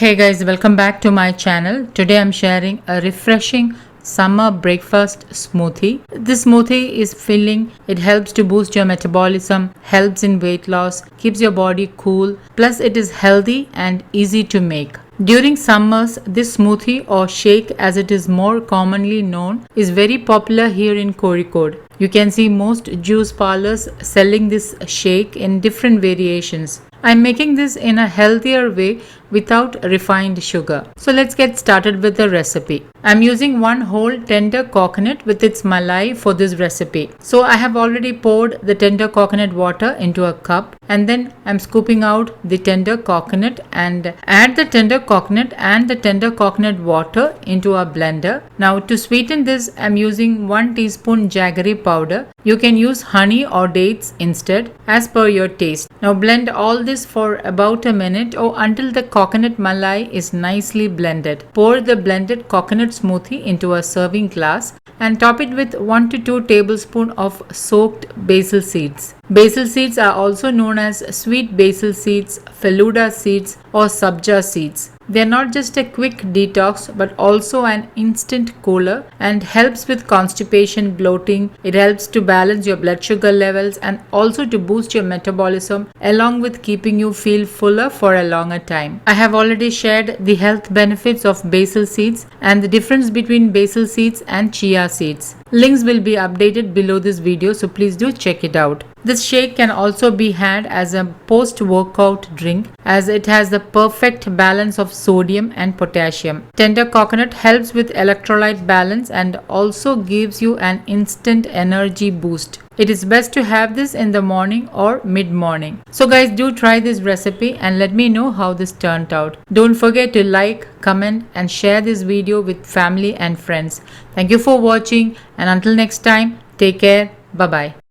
Hey guys, welcome back to my channel. Today I'm sharing a refreshing summer breakfast smoothie. This smoothie is filling. It helps to boost your metabolism, helps in weight loss, keeps your body cool, plus it is healthy and easy to make. During summers, this smoothie or shake as it is more commonly known is very popular here in Kozhikode. You can see most juice parlors selling this shake in different variations. I'm making this in a healthier way without refined sugar. So let's get started with the recipe. I'm using one whole tender coconut with its malai for this recipe. So I have already poured the tender coconut water into a cup and then I'm scooping out the tender coconut and add the tender coconut and the tender coconut water into a blender. Now to sweeten this, I'm using 1 teaspoon jaggery powder. You can use honey or dates instead as per your taste. Now blend all this for about a minute or until the coconut malai is nicely blended. Pour the blended coconut smoothie into a serving glass and top it with 1 to 2 tablespoons of soaked basil seeds. Basil seeds are also known as sweet basil seeds, falooda seeds or sabja seeds. They are not just a quick detox but also an instant cooler and helps with constipation, bloating. It helps to balance your blood sugar levels and also to boost your metabolism along with keeping you feel fuller for a longer time. I have already shared the health benefits of basil seeds and the difference between basil seeds and chia seeds. Links will be updated below this video, so please do check it out. This shake can also be had as a post-workout drink as it has the perfect balance of sodium and potassium. Tender coconut helps with electrolyte balance and also gives you an instant energy boost. It is best to have this in the morning or mid-morning. So guys, do try this recipe and let me know how this turned out. Don't forget to like, comment and share this video with family and friends. Thank you for watching and until next time, take care. Bye-bye.